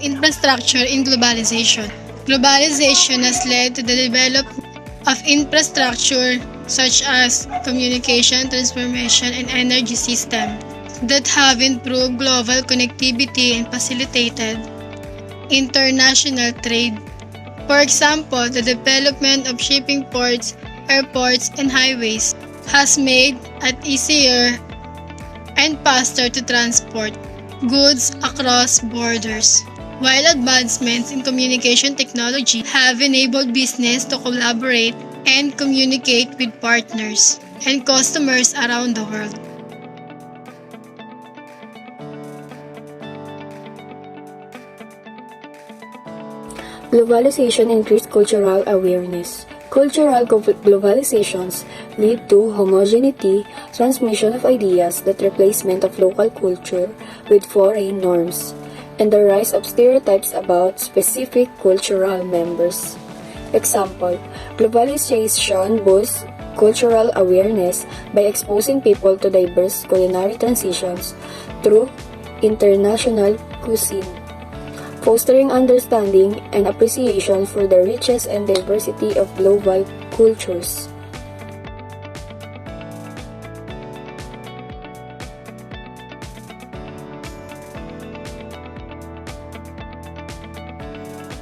infrastructure in globalization. Globalization has led to the development of infrastructure such as communication, transformation, and energy systems that have improved global connectivity and facilitated international trade. For example, the development of shipping ports, airports, and highways has made it easier and faster to transport goods across borders, while advancements in communication technology have enabled business to collaborate and communicate with partners and customers around the world. Globalization increased cultural awareness. Cultural globalizations lead to homogeneity, transmission of ideas, the replacement of local culture with foreign norms, and the rise of stereotypes about specific cultural members. Example, globalization boosts cultural awareness by exposing people to diverse culinary transitions through international cuisine, fostering understanding and appreciation for the richness and diversity of global cultures.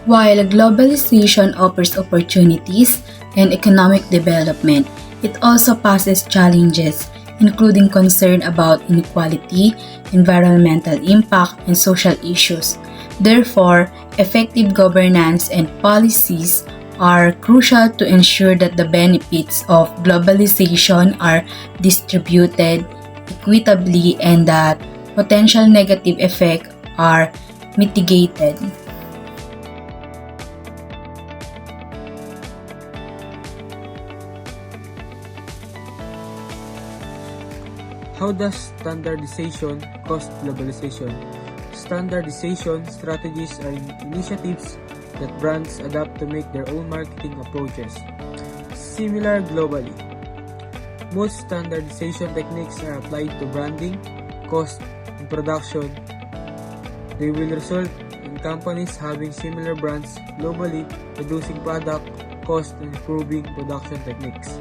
While globalization offers opportunities and economic development, it also poses challenges, including concern about inequality, environmental impact, and social issues. Therefore, effective governance and policies are crucial to ensure that the benefits of globalization are distributed equitably and that potential negative effects are mitigated. How does standardization cause globalization? Standardization strategies are initiatives that brands adopt to make their own marketing approaches similar globally. Most standardization techniques are applied to branding, cost, and production. They will result in companies having similar brands globally, reducing product cost and improving production techniques.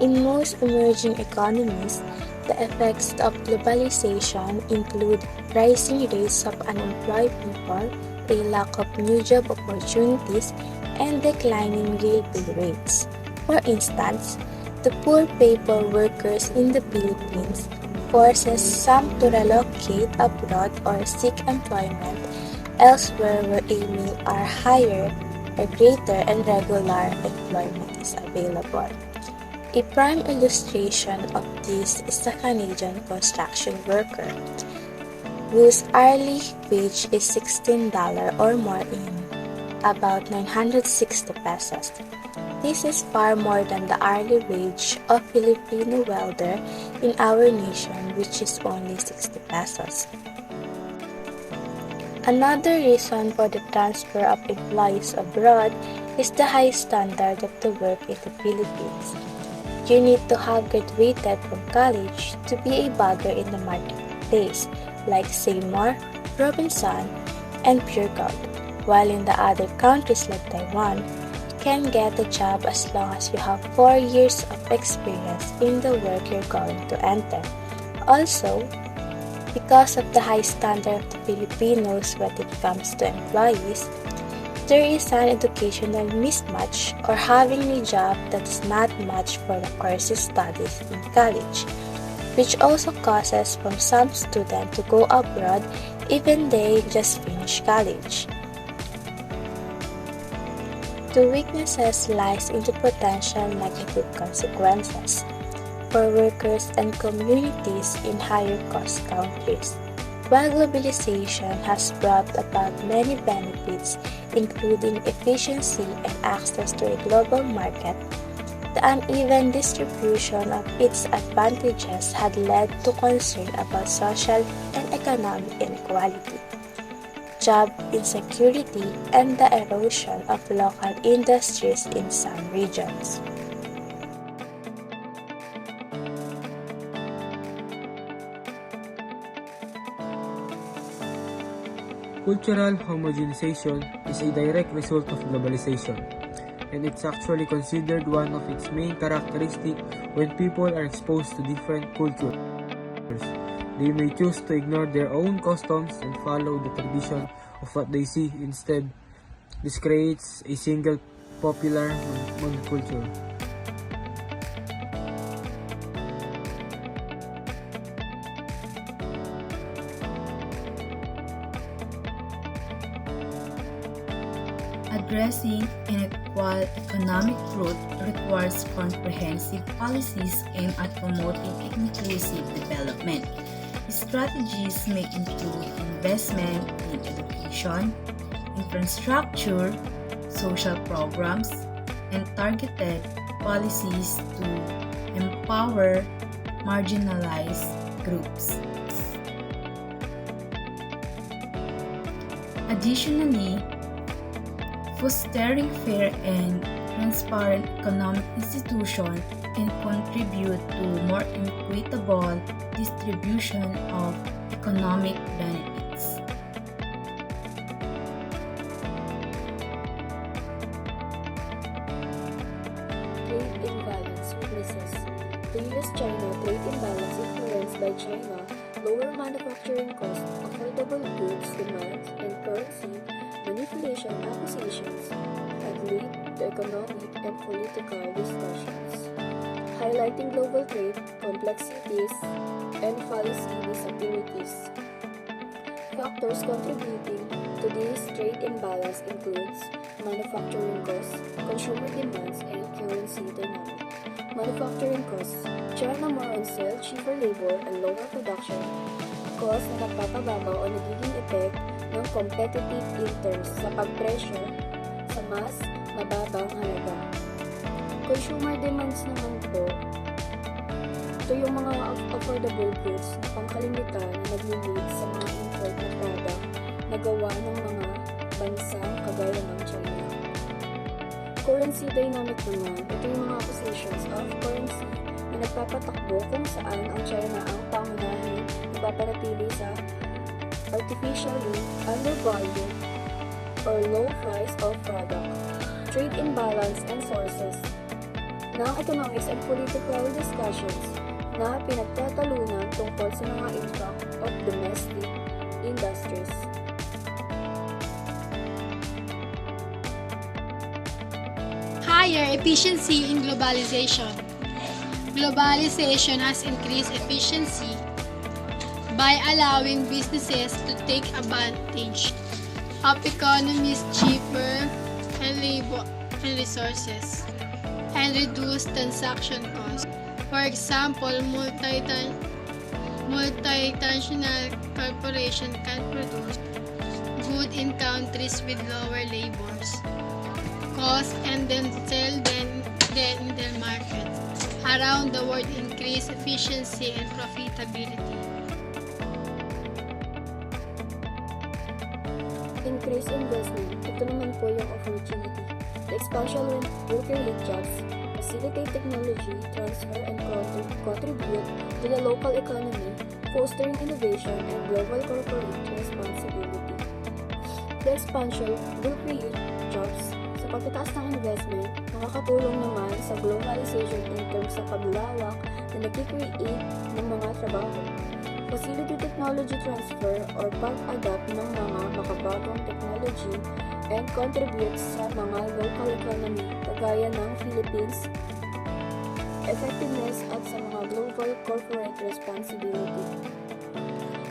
In most emerging economies, the effects of globalization include rising rates of unemployed people, a lack of new job opportunities, and declining real pay rates. For instance, the poor paper workers in the Philippines forces some to relocate abroad or seek employment elsewhere where aiming are higher or greater and regular employment is available. A prime illustration of this is the Canadian construction worker, whose hourly wage is $16 or more in about 960 pesos. This is far more than the hourly wage of Filipino welder in our nation, which is only 60 pesos. Another reason for the transfer of employees abroad is the high standard of the work in the Philippines. You need to have graduated from college to be a bagger in the marketplace, like Seymour, Robinson, and Pure Gold, while in the other countries like Taiwan, you can get a job as long as you have 4 years of experience in the work you're going to enter. Also, because of the high standard of the Filipinos when it comes to employees, there is an educational mismatch or having a job that is not much for the courses studied in college, which also causes from some students to go abroad even they just finished college. The weaknesses lies in the potential negative consequences for workers and communities in higher cost countries. While globalization has brought about many benefits, including efficiency and access to a global market, the uneven distribution of its advantages had led to concern about social and economic inequality, job insecurity, and the erosion of local industries in some regions. Cultural homogenization is a direct result of globalization, and it's actually considered one of its main characteristics when people are exposed to different cultures. They may choose to ignore their own customs and follow the tradition of what they see instead. This creates a single popular monoculture. Addressing unequal economic growth requires comprehensive policies aimed at promoting inclusive development. Strategies may include investment in education, infrastructure, social programs, and targeted policies to empower marginalized groups. Additionally, fostering fair and transparent economic institutions can contribute to more equitable distribution of economic benefits. Trade imbalance weaknesses. The US-China trade imbalance influenced by China, lower manufacturing costs, affordable goods demand, and currency manipulation accusations have led to economic and political discussions, highlighting global trade complexities and policy disabilities. Factors contributing to this trade imbalance includes manufacturing costs, consumer demands, and currency dynamics. Manufacturing costs. China more on sale, cheaper labor, and lower production costs na nagpapababaw o nagiging epekto ng competitive in terms sa pagpresyo sa mas mababang halaga. Consumer demands naman po, ito yung mga affordable goods na pangkalimitan na nag-lead sa mga import na product na gawa ng mga bansang kagaya ng China. Currency dynamic naman, ito yung mga positions of currency na nagpapatakbo kung saan ang China ang pangunahing nagpapanatili sa artificially undervalued or low price of product. Trade imbalance and sources ng economics and political discussions na pinagtatalunan tungkol sa mga impact of domestic industries. Higher efficiency in globalization. Globalization has increased efficiency by allowing businesses to take advantage of economies cheaper and labor and resources and reduce transaction costs. For example, multinational corporation can produce goods in countries with lower labor costs and then sell them in their markets around the world, increase efficiency and profitability. Increase investment. Ito naman po yung opportunity. The expansion will create jobs, facilitate technology transfer, and contribute to the local economy, fostering innovation and global corporate responsibility. The expansion will create jobs. Sa pagtataas ng investment, makakatulong naman sa globalization in terms sa paglawak na nag-create ng mga trabaho. Facilitate technology transfer or pag-adapt ng mga makabagong technology and contribute sa mga local economy kagaya ng Philippines, effectiveness at sa mga global corporate responsibility.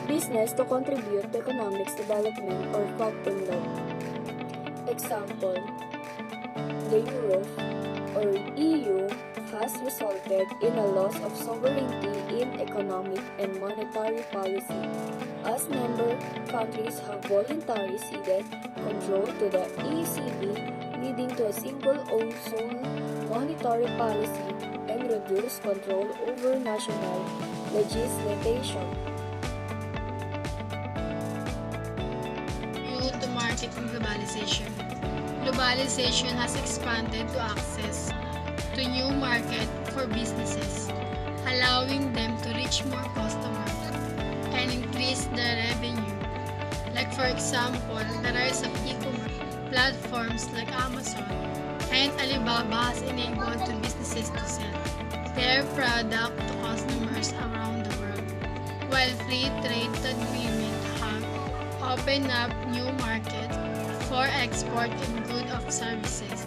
Business to contribute to economics development or factum law. Example, the Euro or EU has resulted in a loss of sovereignty in economic and monetary policy, as member countries have voluntarily ceded control to the ECB, leading to a single-owned sole monetary policy and reduced control over national legislation. Due to market and globalization. Globalization has expanded to access to new market for businesses, allowing them to reach more customers and increase their revenue. Like for example, the rise of e-commerce platforms like Amazon and Alibaba has enabled businesses to sell their product to customers around the world, while free trade agreements have opened up new markets for export and goods of services.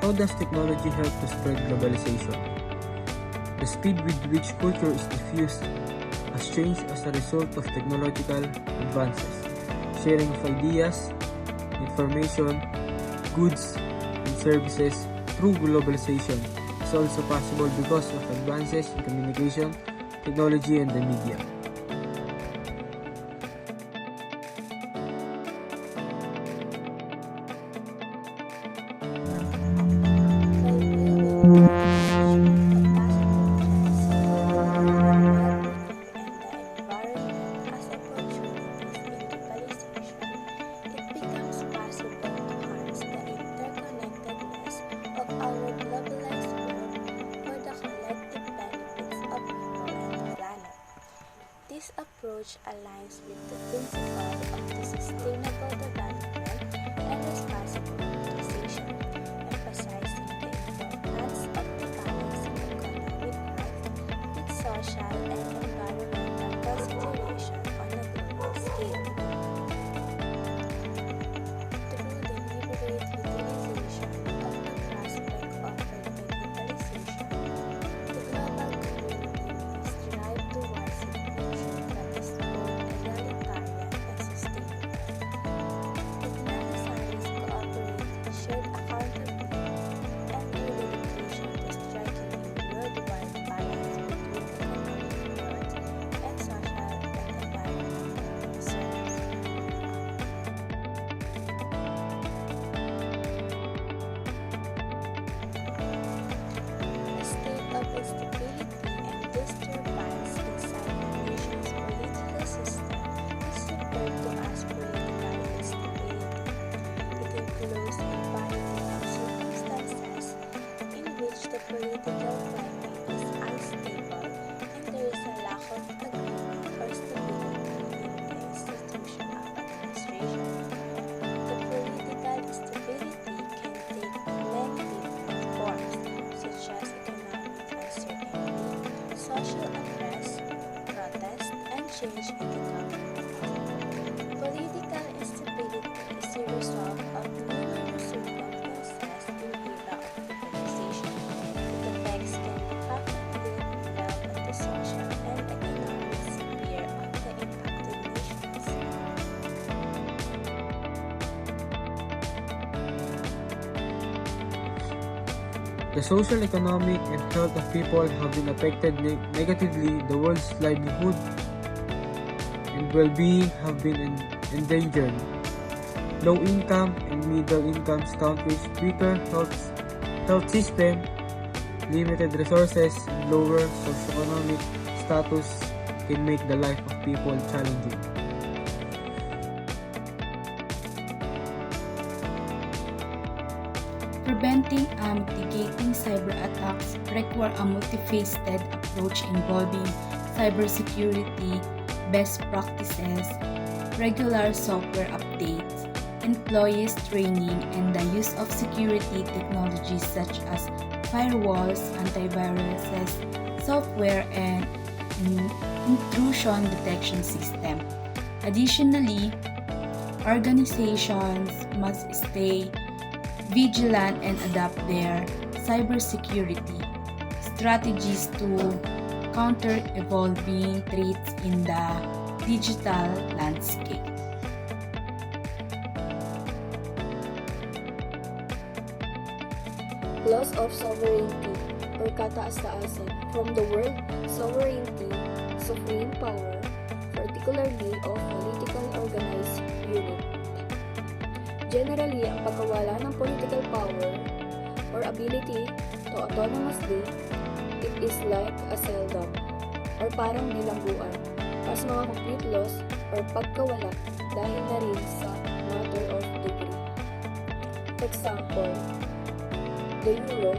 How does technology help to spread globalization? The speed with which culture is diffused has changed as a result of technological advances. Sharing of ideas, information, goods, and services through globalization is also possible because of advances in communication, technology, and the media. This approach aligns with the principle of the sustainable development and responsible utilization, emphasizing the importance of the balancing economic growth with social and environmental consideration on a global scale. Through the deliberate utilization of the prospect offered by globalization, the global community may strive towards a future that is both egalitarian and sustainable. It necessitates cooperation, shared accountability, and the dedication to striking a worldwide balance between economic growth and social and environmental concerns. A state of instability and disturbance inside the nation's political system is referred to as political instability. It includes a variety of circumstances in which the political climate is unstable and there is a lack of agreement or stability in the institution of administration. The political instability can take many different forms, such as economic uncertainty, social unrest, protest, and change in the government. Political instability is a result of numerous circumstances in the era of globalization. Its effects can be practically felt at the social and economic sphere of the impacted nations. The social, economic, and health of people have been affected negatively. The world's livelihood and well-being have been endangered. Low-income and middle-income countries' weaker health system, limited resources, and lower socioeconomic status can make the life of people challenging. Preventing and mitigating cyber attacks require a multifaceted approach involving cybersecurity, best practices, regular software updates, employees training, and the use of security technologies such as firewalls, antiviruses, software, and intrusion detection system. Additionally, organizations must stay vigilant and adapt their cybersecurity strategies to counter evolving threats in the digital landscape. Loss of sovereignty or kataas-taasan from the word sovereignty, supreme power, particularly of political organized unit. Generally, ang pagkawala ng political power or ability to autonomously, it is like a seldom or parang bilangguan as mga complete loss or pagkawala dahil na rin sa matter of degree. For example, the euro,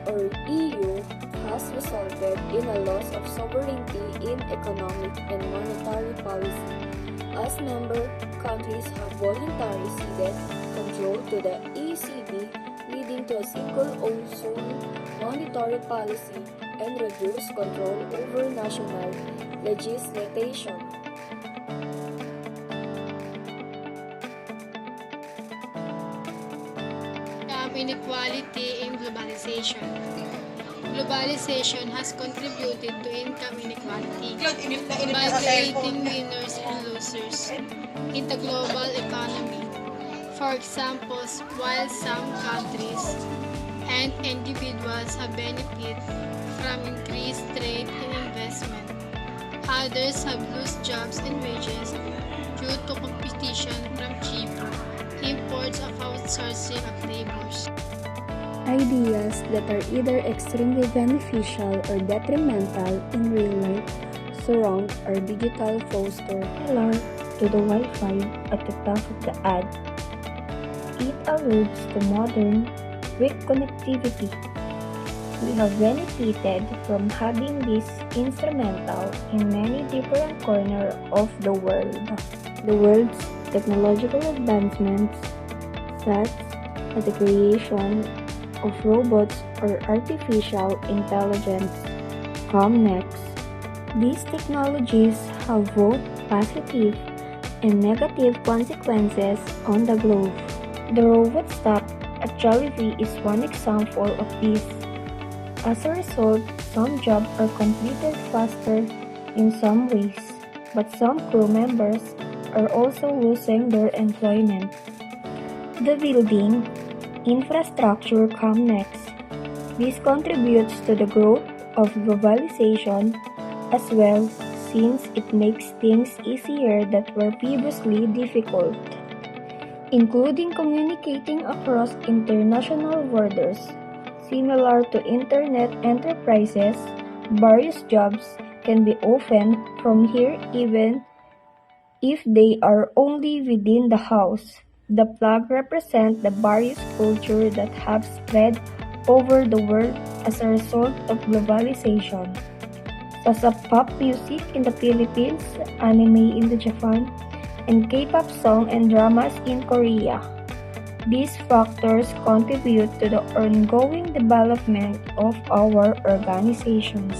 or EU has resulted in a loss of sovereignty in economic and monetary policy, as member countries have voluntarily ceded control to the ECB, leading to a single-zone monetary policy and reduced control over national legislation. Inequality in globalization. Globalization has contributed to income inequality by creating winners and losers in the global economy. For example, while some countries and individuals have benefited from increased trade and investment, others have lost jobs and wages due to competition from cheaper imports of outsourcing of labors. Ideas that are either extremely beneficial or detrimental in real life surround our digital poster, similar to the Wi-Fi at the top of the ad. It alludes to modern, quick connectivity. We have benefited from having this instrumental in many different corners of the world. The world's technological advancements, such as the creation of robots or artificial intelligence, come next. These technologies have both positive and negative consequences on the globe. The robot stop at Jollibee is one example of this. As a result, some jobs are completed faster in some ways, but some crew members are also losing their employment. The building infrastructure come next. This contributes to the growth of globalization as well, since it makes things easier that were previously difficult, including communicating across international borders. Similar to internet enterprises, various jobs can be opened from here even if they are only within the house. The flag represents the various cultures that have spread over the world as a result of globalization, such as pop music in the Philippines, anime in Japan, and K-pop songs and dramas in Korea. These factors contribute to the ongoing development of our organizations.